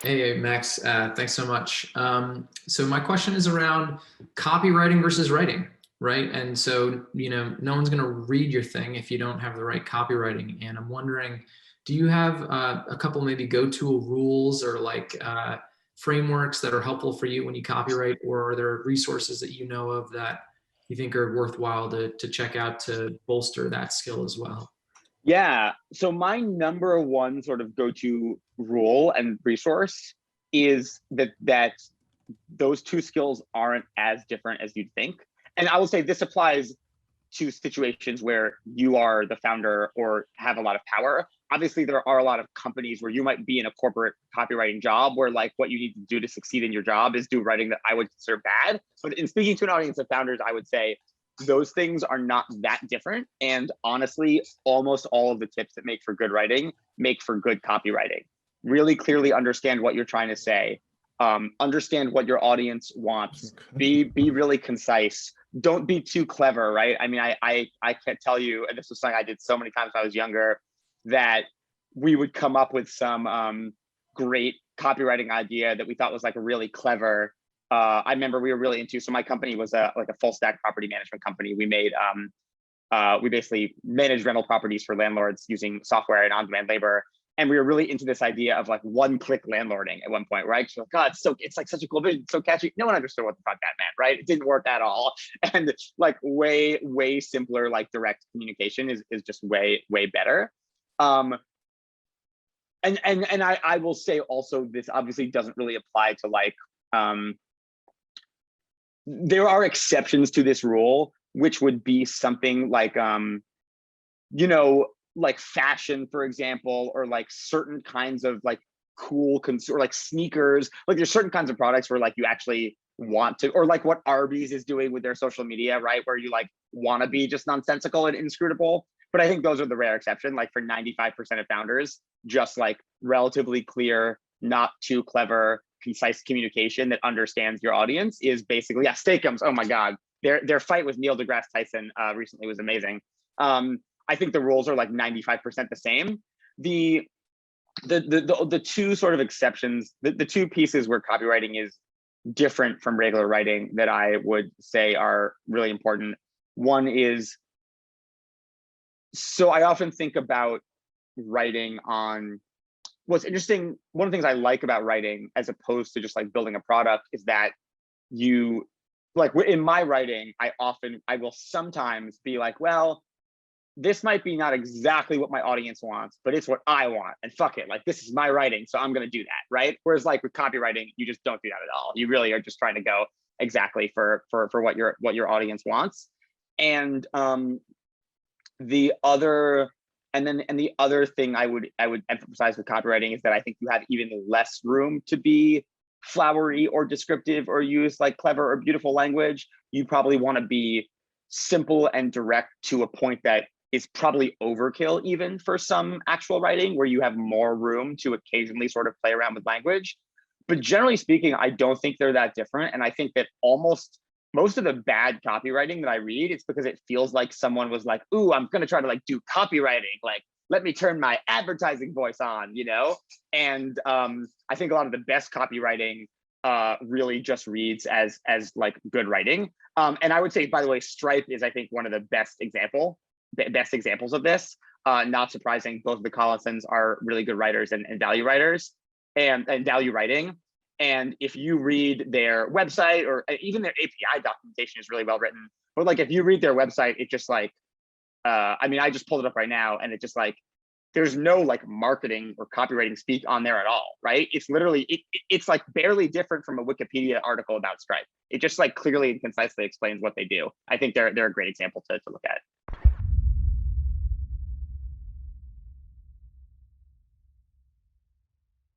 Hey, Max, thanks so much. So my question is around copywriting versus writing, right? And so, no one's going to read your thing if you don't have the right copywriting. And I'm wondering, do you have a couple maybe go-to rules or like frameworks that are helpful for you when you copyright, or are there resources that you know of that you think are worthwhile to check out to bolster that skill as well? Yeah. So my number one sort of go-to rule and resource is that those two skills aren't as different as you'd think. And I will say this applies to situations where you are the founder or have a lot of power. Obviously, there are a lot of companies where you might be in a corporate copywriting job where like what you need to do to succeed in your job is do writing that I would consider bad. But in speaking to an audience of founders, I would say those things are not that different. And honestly, almost all of the tips that make for good writing make for good copywriting. Really clearly understand what you're trying to say. Understand what your audience wants. Be really concise. Don't be too clever, right? I mean, I can't tell you, and this was something I did so many times when I was younger, that we would come up with some great copywriting idea that we thought was like really clever. I remember we were really into, so my company was like a full stack property management company. We basically managed rental properties for landlords using software and on-demand labor. And we were really into this idea of like one-click landlording at one point, right? So, God, it's like such a cool vision, so catchy. No one understood what the fuck that meant, right? It didn't work at all. And like way simpler, like direct communication is just way better. And I will say also, this obviously doesn't really apply to like there are exceptions to this rule, which would be something like like fashion, for example, or like certain kinds of like cool or like sneakers. Like there's certain kinds of products where like you actually want to, or like what Arby's is doing with their social media, right? Where you like want to be just nonsensical and inscrutable. But I think those are the rare exception. Like for 95% of founders, just like relatively clear, not too clever, concise communication that understands your audience is basically, yeah, Steakums. Oh my God. Their fight with Neil deGrasse Tyson recently was amazing. I think the rules are like 95% the same. The two sort of exceptions, the two pieces where copywriting is different from regular writing that I would say are really important. One is, so I often think about writing on what's interesting. One of the things I like about writing as opposed to just like building a product is that you, like in my writing, I will sometimes be like, well, this might be not exactly what my audience wants, but it's what I want. And fuck it, like this is my writing, so I'm gonna do that, right? Whereas like with copywriting, you just don't do that at all. You really are just trying to go exactly for what your audience wants. And the other the other thing I would emphasize with copywriting is that I think you have even less room to be flowery or descriptive or use like clever or beautiful language. You probably want to be simple and direct to a point that is probably overkill even for some actual writing, where you have more room to occasionally sort of play around with language. But generally speaking, I don't think they're that different. And I think that almost most of the bad copywriting that I read, it's because it feels like someone was like, ooh, I'm going to try to like do copywriting. Like, let me turn my advertising voice on, you know? And I think a lot of the best copywriting really just reads as like good writing. And I would say, by the way, Stripe is, I think, one of the best examples of this. Not surprising, both of the Collisons are really good writers and value writers and value writing. And if you read their website, or even their API documentation is really well written. But like if you read their website, it just like, I mean, I just pulled it up right now, and it just like, there's no like marketing or copywriting speak on there at all, right? It's literally, it's like barely different from a Wikipedia article about Stripe. It just like clearly and concisely explains what they do. I think they're a great example to look at.